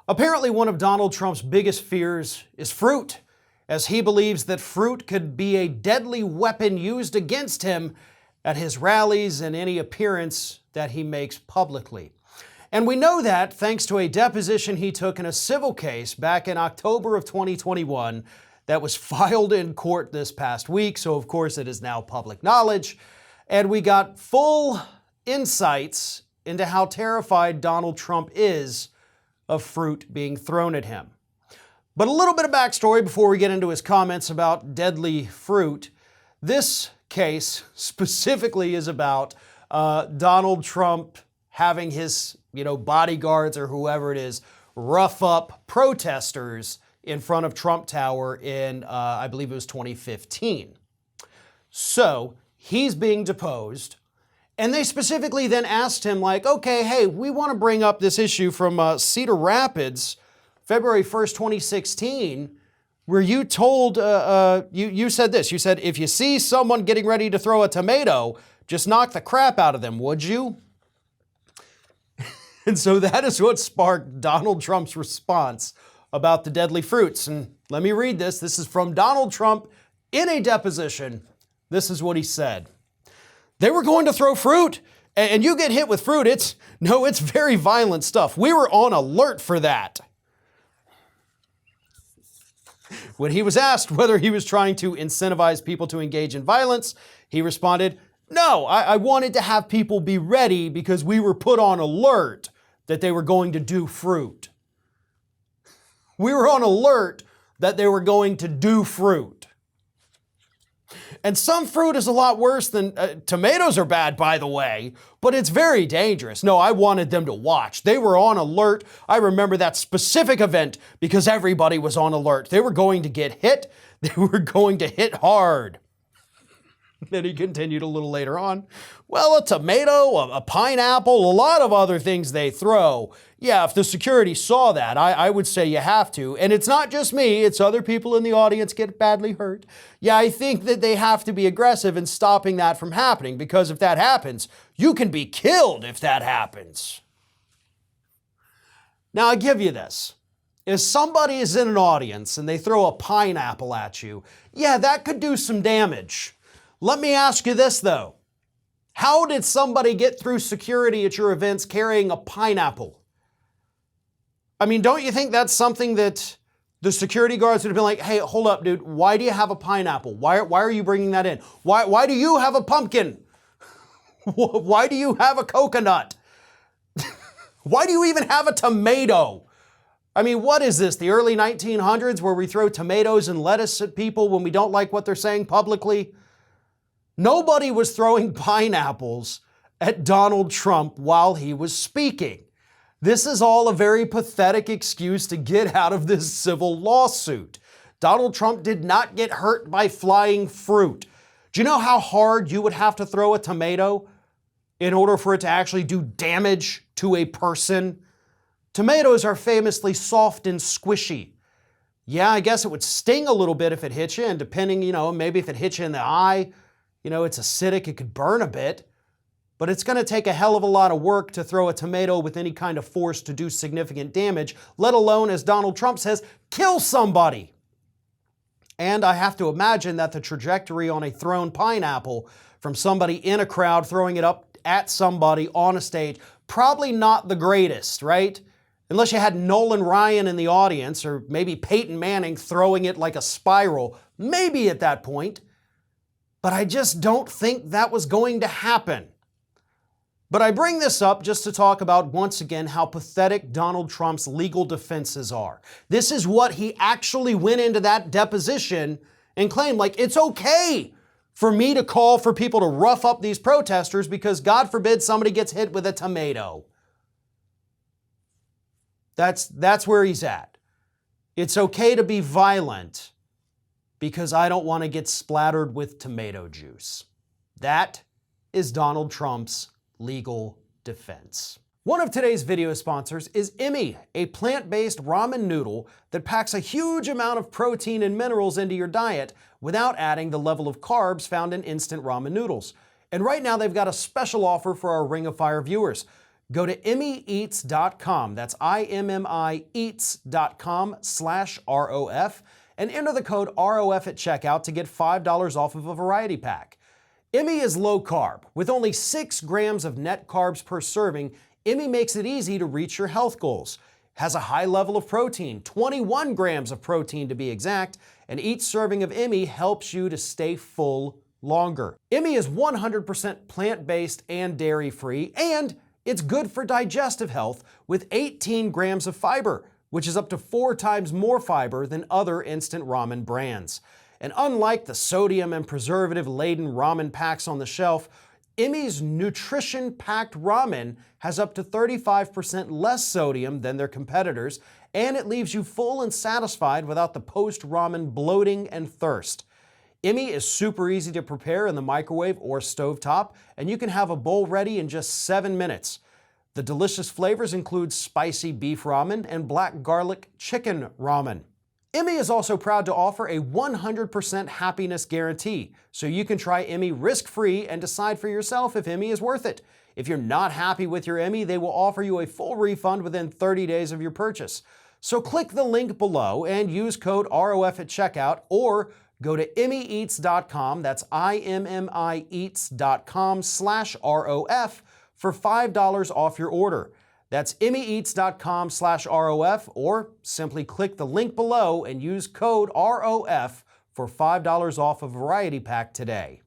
Apparently, one of Donald Trump's biggest fears is fruit, as he believes that fruit could be a deadly weapon used against him at his rallies and any appearance that he makes publicly. And we know that thanks to a deposition he took in a civil case back in October of 2021 that was filed in court this past week, so of course it is now public knowledge. And we got full insights into how terrified Donald Trump is of fruit being thrown at him. But a little bit of backstory before we get into his comments about deadly fruit. This case specifically is about Donald Trump having his bodyguards or whoever it is rough up protesters in front of Trump Tower in, I believe it was 2015. So he's being deposed. And they specifically then asked him, okay, hey, we want to bring up this issue from Cedar Rapids, February 1st, 2016, where you told, you said this. You said, if you see someone getting ready to throw a tomato, just knock the crap out of them, would you? And so that is what sparked Donald Trump's response about the deadly fruits. And let me read this. This is from Donald Trump in a deposition. This is what he said. They were going to throw fruit, and you get hit with fruit. It's very violent stuff. We were on alert for that. When he was asked whether he was trying to incentivize people to engage in violence, he responded, no, I wanted to have people be ready because we were put on alert that they were going to do fruit. We were on alert that they were going to do fruit. And some fruit is a lot worse than, tomatoes are bad, by the way, but it's very dangerous. No, I wanted them to watch. They were on alert. I remember that specific event because everybody was on alert. They were going to get hit. They were going to hit hard. Then he continued a little later on. Well, a tomato, a pineapple, a lot of other things they throw. Yeah, if the security saw that, I would say you have to. And it's not just me, it's other people in the audience get badly hurt. Yeah, I think that they have to be aggressive in stopping that from happening, because if that happens, you can be killed if that happens. Now, I give you this. If somebody is in an audience and they throw a pineapple at you, yeah, that could do some damage. Let me ask you this, though. How did somebody get through security at your events carrying a pineapple? I mean, don't you think that's something that the security guards would have been like, hey, hold up, dude. Why do you have a pineapple? Why are you bringing that in? Why do you have a pumpkin? Why do you have a coconut? Why do you even have a tomato? I mean, what is this, the early 1900s where we throw tomatoes and lettuce at people when we don't like what they're saying publicly? Nobody was throwing pineapples at Donald Trump while he was speaking. This is all a very pathetic excuse to get out of this civil lawsuit. Donald Trump did not get hurt by flying fruit. Do you know how hard you would have to throw a tomato in order for it to actually do damage to a person? Tomatoes are famously soft and squishy. Yeah, I guess it would sting a little bit if it hit you, and depending, maybe if it hit you in the eye, it's acidic, it could burn a bit, but it's going to take a hell of a lot of work to throw a tomato with any kind of force to do significant damage, let alone, as Donald Trump says, kill somebody. And I have to imagine that the trajectory on a thrown pineapple from somebody in a crowd throwing it up at somebody on a stage, probably not the greatest, right? Unless you had Nolan Ryan in the audience, or maybe Peyton Manning throwing it like a spiral, maybe at that point. But I just don't think that was going to happen. But I bring this up just to talk about, once again, how pathetic Donald Trump's legal defenses are. This is what he actually went into that deposition and claimed, it's okay for me to call for people to rough up these protesters because, God forbid, somebody gets hit with a tomato. That's where he's at. It's okay to be violent because I don't want to get splattered with tomato juice. That is Donald Trump's legal defense. One of today's video sponsors is Emmy, a plant-based ramen noodle that packs a huge amount of protein and minerals into your diet without adding the level of carbs found in instant ramen noodles. And right now they've got a special offer for our Ring of Fire viewers. Go to immyeats.com, that's IMMI eats.com/ROF, and enter the code ROF at checkout to get $5 off of a variety pack. Emmy is low carb. With only 6 grams of net carbs per serving, Emmy makes it easy to reach your health goals. Has a high level of protein, 21 grams of protein to be exact, and each serving of Emmy helps you to stay full longer. Emmy is 100% plant-based and dairy-free, and it's good for digestive health with 18 grams of fiber, which is up to 4 times more fiber than other instant ramen brands. And unlike the sodium and preservative-laden ramen packs on the shelf, Emmy's nutrition-packed ramen has up to 35% less sodium than their competitors, and it leaves you full and satisfied without the post-ramen bloating and thirst. Emmy is super easy to prepare in the microwave or stovetop, and you can have a bowl ready in just 7 minutes. The delicious flavors include spicy beef ramen and black garlic chicken ramen. Emmy is also proud to offer a 100% happiness guarantee, so you can try Emmy risk-free and decide for yourself if Emmy is worth it. If you're not happy with your Emmy, they will offer you a full refund within 30 days of your purchase. So click the link below and use code ROF at checkout, or go to immyeats.com, that's IMMI eats.com/ROF for $5 off your order. That's immyeats.com/ROF, or simply click the link below and use code ROF for $5 off a variety pack today.